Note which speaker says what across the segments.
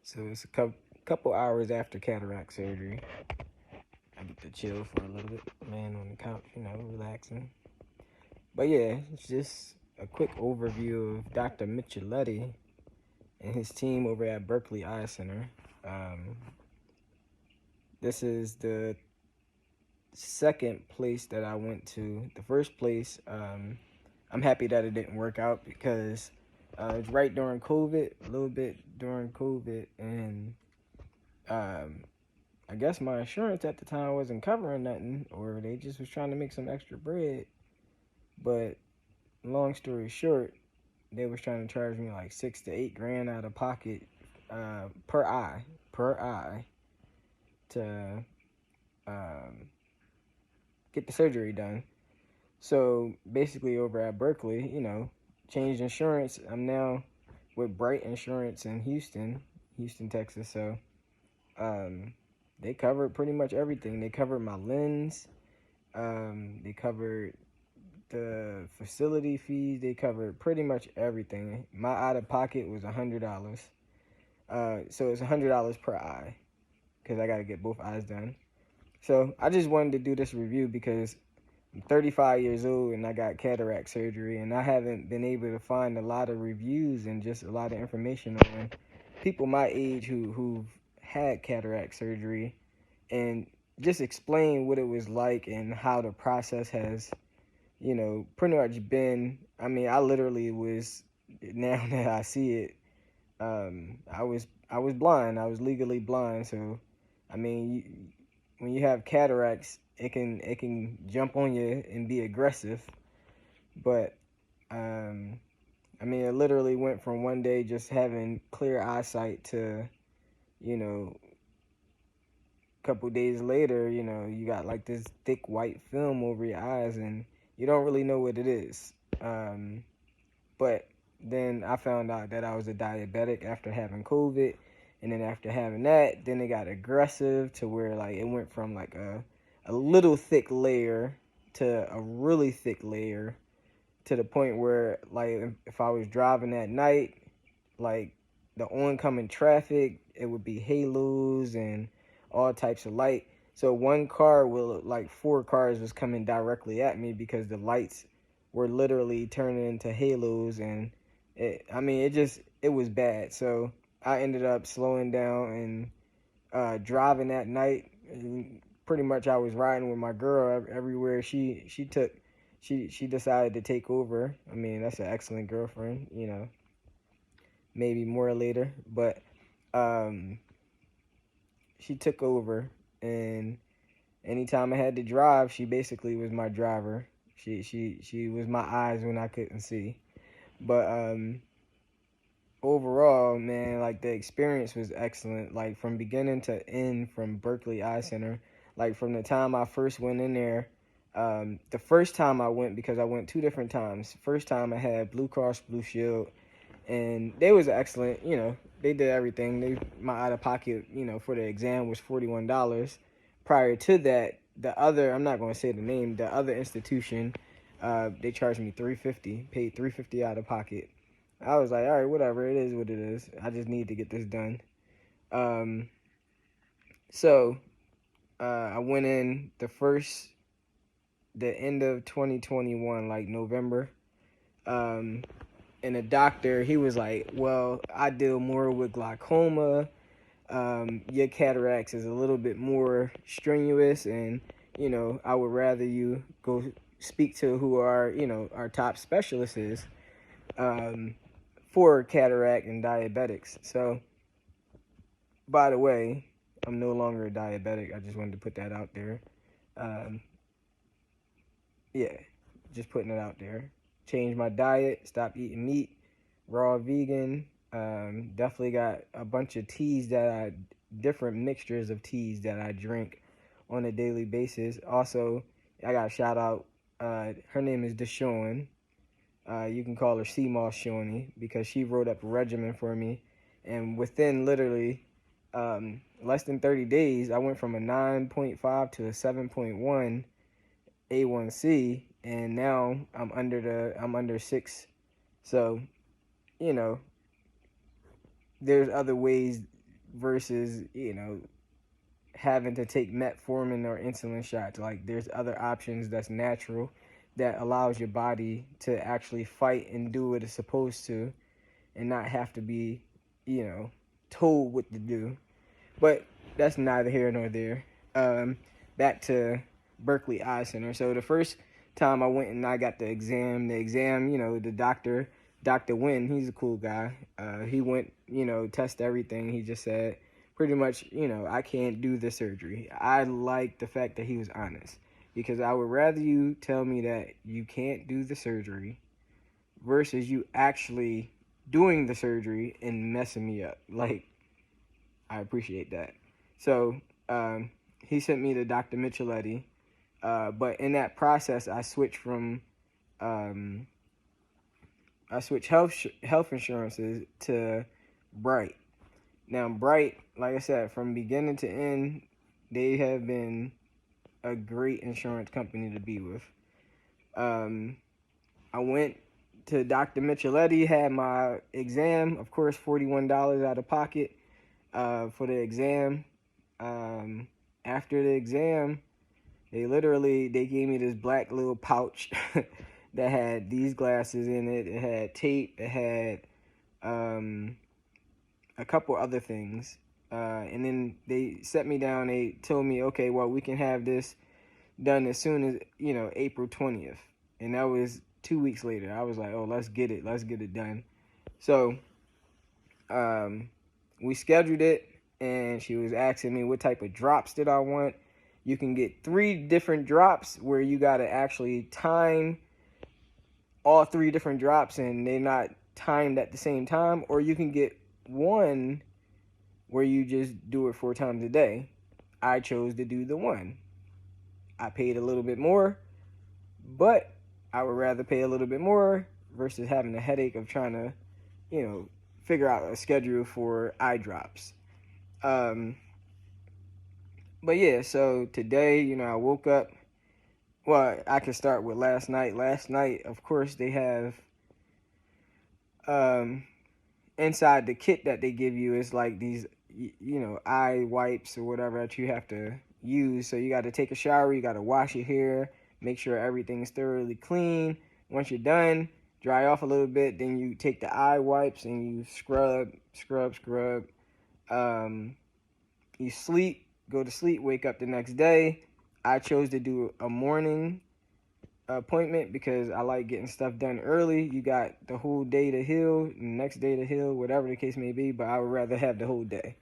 Speaker 1: So it's a couple hours after cataract surgery. I get to chill for a little bit, man, on the couch, relaxing. But yeah, it's just a quick overview of Dr. Micheletti and his team over at Berkeley Eye Center. Um, this is the second place that I went to. The first place, I'm happy that it didn't work out because it's right during COVID, a little bit during COVID, and um, I guess my insurance at the time wasn't covering nothing, or they just was trying to make some extra bread. But long story short, they was trying to charge me like 6 to 8 grand out of pocket per eye to um, get the surgery done. So basically, over at Berkeley, changed insurance. I'm now with Bright Insurance in Houston, Texas. So um, they covered pretty much everything. They covered my lens. They covered the facility fees. They covered pretty much everything. My out of pocket was $100. So it's $100 per eye because I got to get both eyes done. So I just wanted to do this review because I'm 35 years old and I got cataract surgery, and I haven't been able to find a lot of reviews and just a lot of information on people my age who've had cataract surgery, and just explain what it was like and how the process has, pretty much been. I mean, I literally was, now that I see it, I was blind. I was legally blind, so I mean, when you have cataracts, it can jump on you and be aggressive. But I mean, it literally went from one day just having clear eyesight to, you know, a couple days later, you got like this thick white film over your eyes, and you don't really know what it is. But then I found out that I was a diabetic after having COVID, and then after having that, then it got aggressive to where like it went from like a little thick layer to a really thick layer, to the point where like if I was driving at night, like the oncoming traffic, it would be halos and all types of light. So one car will, like four cars was coming directly at me because the lights were literally turning into halos, and it was bad. So I ended up slowing down and driving at night. And pretty much I was riding with my girl everywhere she took. She decided to take over. I mean, that's an excellent girlfriend, maybe more later, but um, she took over, and anytime I had to drive, she basically was my driver. She was my eyes when I couldn't see. But overall, man, like the experience was excellent. Like from beginning to end, from Berkeley Eye Center. Like from the time I first went in there, the first time I went, because I went two different times. First time I had Blue Cross Blue Shield, and they was excellent. They did everything. My out of pocket, for the exam was $41. Prior to that, the other, I'm not going to say the name, the other institution, they charged me $350, paid $350 out of pocket. I was like, all right, whatever, it is what it is. I just need to get this done. Um, so I went in the end of 2021, like November. Um, and the doctor, he was like, well, I deal more with glaucoma. Your cataracts is a little bit more strenuous, and I would rather you go speak to who our top specialist is, um, for cataract and diabetics. So, by the way, I'm no longer a diabetic. I just wanted to put that out there. Um, yeah, just putting it out there. Changed my diet, stopped eating meat, raw vegan. Definitely got a bunch of different mixtures of teas that I drink on a daily basis. Also, I got a shout out. Her name is Deshawn. You can call her Sea Moss Shawnee, because she wrote up a regimen for me. And within literally less than 30 days, I went from a 9.5 to a 7.1 A1C, and now I'm under 6. So, you know, there's other ways versus, having to take metformin or insulin shots. Like, there's other options that's natural that allows your body to actually fight and do what it's supposed to and not have to be, you know, told what to do. But that's neither here nor there. Back to Berkeley Eye Center. So the first time I went and I got the exam, the doctor, Dr. Wynn, he's a cool guy. He went, test everything. He just said, pretty much, I can't do the surgery. I like the fact that he was honest, because I would rather you tell me that you can't do the surgery versus you actually doing the surgery and messing me up. Like, I appreciate that. So he sent me to Dr. Micheletti, but in that process, I switched health insurances to Bright. Now, Bright, like I said, from beginning to end, they have been a great insurance company to be with. I went to Dr. Micheletti, had my exam, of course, $41 out of pocket for the exam. After the exam, they gave me this black little pouch that had these glasses in it. It had tape. It had a couple other things. And then they set me down. They told me, okay, well, we can have this done as soon as, April 20th. And that was 2 weeks later. I was like, oh, let's get it done. So we scheduled it, and she was asking me what type of drops did I want. You can get 3 different drops where you got to actually time all 3 different drops, and they're not timed at the same time. Or you can get one where you just do it 4 times a day. I chose to do the one. I paid a little bit more, but I would rather pay a little bit more versus having a headache of trying to, figure out a schedule for eye drops. But yeah, so today, I woke up. Well, I can start with last night. Last night, of course, they have inside the kit that they give you is like these, eye wipes or whatever that you have to use. So you got to take a shower, you got to wash your hair, make sure everything's thoroughly clean. Once you're done, dry off a little bit, then you take the eye wipes and you scrub. You sleep, go to sleep, wake up the next day. I chose to do a morning appointment because I like getting stuff done early. You got the whole day to heal, the next day to heal, whatever the case may be, but I would rather have the whole day.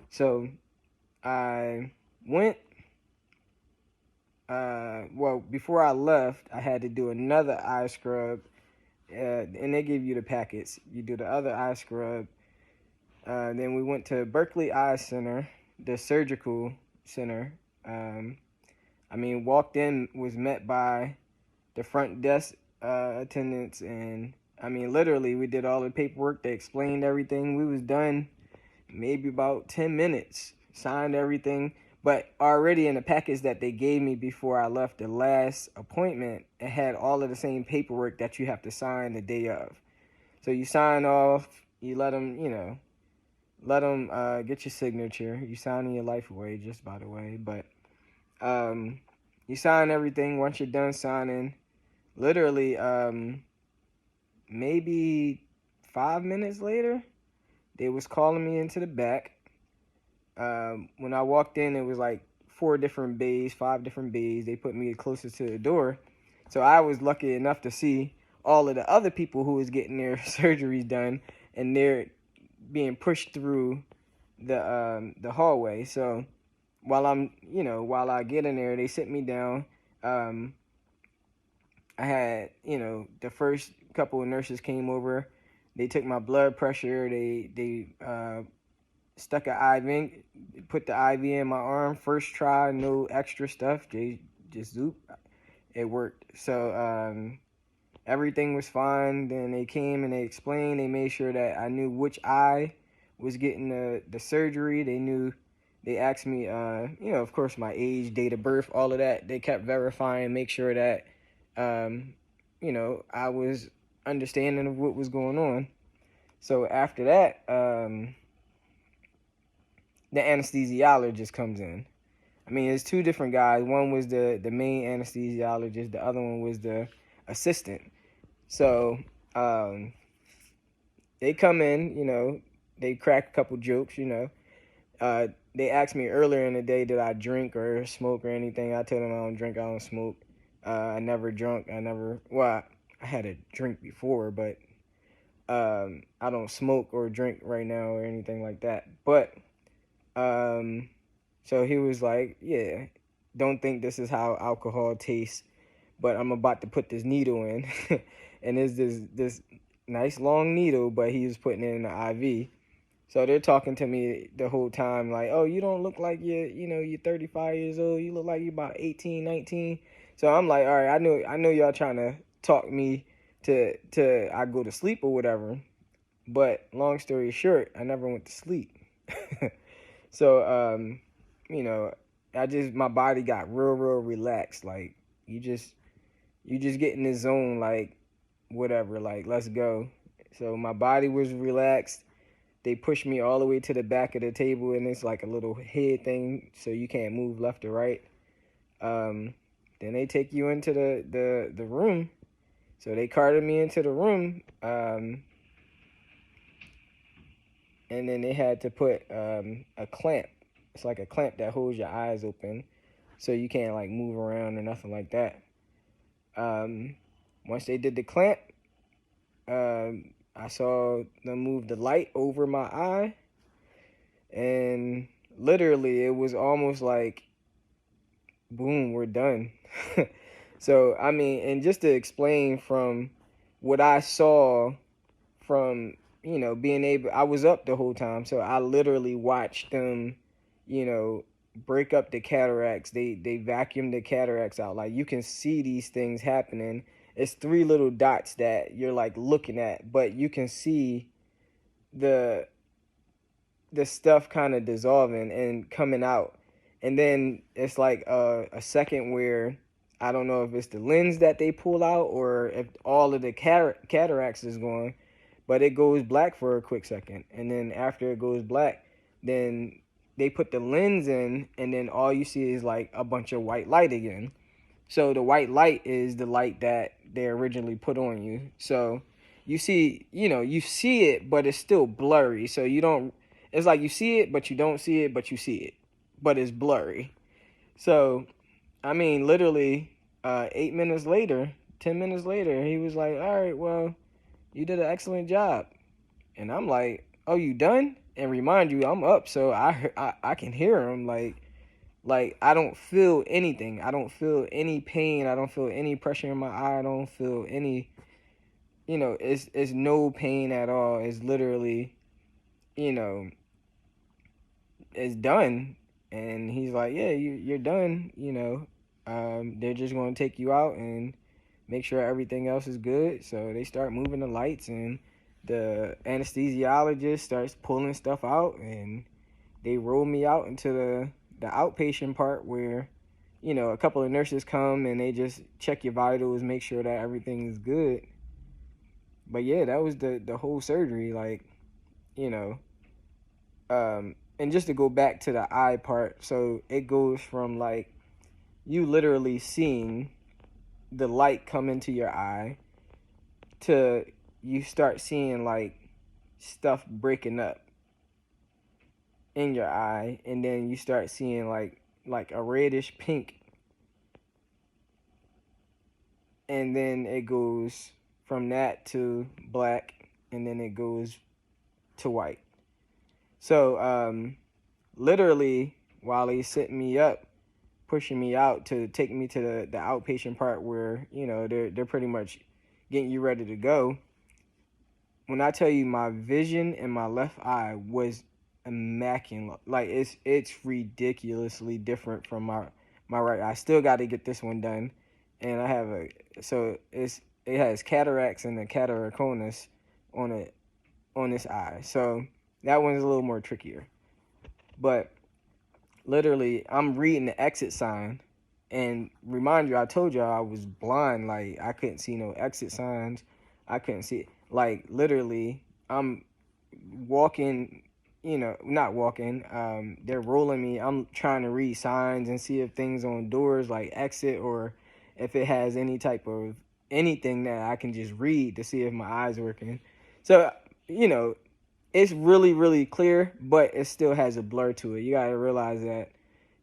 Speaker 1: So I went. Before I left, I had to do another eye scrub, and they give you the packets. You do the other eye scrub. Then we went to Berkeley Eye Center, the surgical center. Walked in, was met by the front desk attendants, and literally, we did all the paperwork. They explained everything. We was done maybe about 10 minutes, signed everything. But already in the package that they gave me before I left the last appointment, it had all of the same paperwork that you have to sign the day of. So you sign off, you let them, get your signature. You signing your life away, just by the way. But you sign everything. Once you're done signing, literally maybe 5 minutes later, they was calling me into the back. When I walked in, it was like 5 different bays. They put me closest to the door. So I was lucky enough to see all of the other people who was getting their surgeries done, and they're being pushed through the hallway. So while I get in there, they sit me down. I had, the first couple of nurses came over. They took my blood pressure. They stuck an IV in, put the IV in my arm. First try, no extra stuff. They just zoop. It worked. So everything was fine. Then they came and they explained. They made sure that I knew which eye was getting the surgery. They asked me, of course, my age, date of birth, all of that. They kept verifying, make sure that, I was understanding of what was going on. So after that, the anesthesiologist comes in. I mean, it's two different guys. One was the main anesthesiologist. The other one was the assistant. So um, they come in, they crack a couple jokes, they asked me earlier in the day, did I drink or smoke or anything? I told them I don't drink, I don't smoke. I never drunk. Well, I had a drink before, but I don't smoke or drink right now or anything like that. But, so he was like, yeah, don't think this is how alcohol tastes, but I'm about to put this needle in. And it's this nice long needle, but he was putting it in the IV. So they're talking to me the whole time like, oh, you don't look like you're 35 years old. You look like you're about 18, 19. So I'm like, all right, I know y'all trying to talk me to I go to sleep or whatever. But long story short, I never went to sleep. So, you know, my body got real relaxed. Like you just get in the zone, like whatever, like let's go. So my body was relaxed. They pushed me all the way to the back of the table, and it's like a little head thing, so you can't move left or right. Then they take you into the room. So they carted me into the room, and then they had to put a clamp. It's like a clamp that holds your eyes open, so you can't like move around or nothing like that. Once they did the clamp, I saw them move the light over my eye, and literally it was almost like, boom, we're done. So, I mean, and just to explain from what I saw from, I was up the whole time, so I literally watched them, break up the cataracts. They vacuum the cataracts out. Like, you can see these things happening. It's three little dots that you're like looking at, but you can see the stuff kind of dissolving and coming out. And then it's like a second where I don't know if it's the lens that they pull out or if all of the cataracts is gone, but it goes black for a quick second. And then after it goes black, then they put the lens in, and then all you see is like a bunch of white light again. So the white light is the light that they originally put on you. So you see it, but it's still blurry. So you don't, it's like you see it, but you don't see it, but you see it, but it's blurry. So, I mean, literally 8 minutes later, 10 minutes later, he was like, all right, well, you did an excellent job. And I'm like, oh, you done? And remind you, I'm up, so I can hear him. Like I don't feel anything. I don't feel any pain. I don't feel any pressure in my eye. I don't feel any, it's no pain at all. It's literally, you know, it's done. And he's like, yeah, you're done. They're just going to take you out and make sure everything else is good. So they start moving the lights, and the anesthesiologist starts pulling stuff out, and they roll me out into the outpatient part where, a couple of nurses come and they just check your vitals, make sure that everything is good. But yeah, that was the whole surgery. Like, you know, and just to go back to the eye part, so it goes from like you literally seeing the light come into your eye to you start seeing like stuff breaking up in your eye, and then you start seeing like a reddish pink, and then it goes from that to black, and then it goes to white. So literally while he's sitting me up, pushing me out to take me to the outpatient part where they're pretty much getting you ready to go, when I tell you my vision in my left eye was immaculate, like it's ridiculously different from my right eye. I still got to get this one done, and I have it has cataracts and the cataraconus on this eye, so that one's a little more trickier. But literally, I'm reading the exit sign, and remind you, I told you I was blind. Like I couldn't see no exit signs. I couldn't see, like literally, I'm walking, not walking. They're rolling me. I'm trying to read signs and see if things on doors like exit, or if it has any type of anything that I can just read to see if my eyes working. So, you know, it's really, really clear, but it still has a blur to it. You got to realize that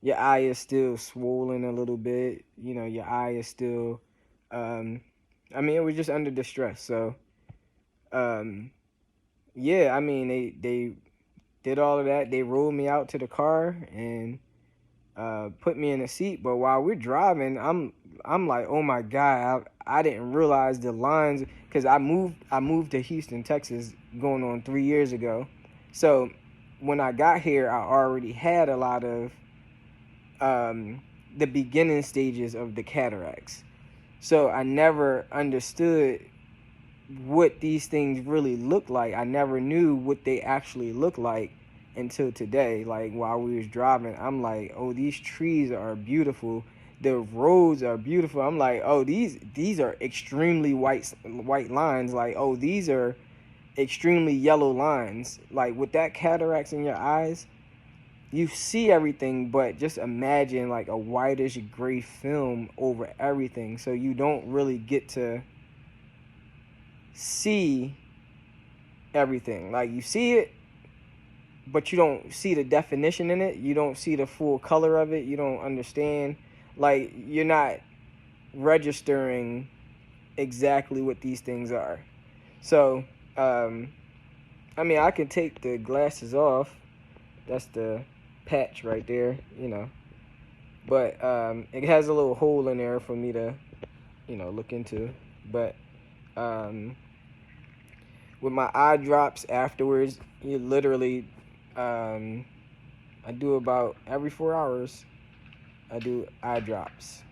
Speaker 1: your eye is still swollen a little bit. Your eye is still, it was just under distress. So, yeah, they did all of that. They rolled me out to the car and put me in a seat. But while we're driving, I'm like, oh my God, I didn't realize the lines, because I moved to Houston, Texas, going on 3 years ago. So when I got here, I already had a lot of the beginning stages of the cataracts. So I never understood what these things really look like. I never knew what they actually look like until today. Like while we was driving, I'm like, oh, these trees are beautiful. The roads are beautiful. I'm like, oh, these are extremely white lines. Like, oh, these are extremely yellow lines. Like with that cataracts in your eyes, you see everything, but just imagine like a whitish gray film over everything. So you don't really get to see everything. Like you see it, but you don't see the definition in it. You don't see the full color of it. You don't understand. Like you're not registering exactly what these things are. So, I can take the glasses off. That's the patch right there, But it has a little hole in there for me to, look into. But with my eye drops afterwards, you literally, I do about every 4 hours, I do eye drops.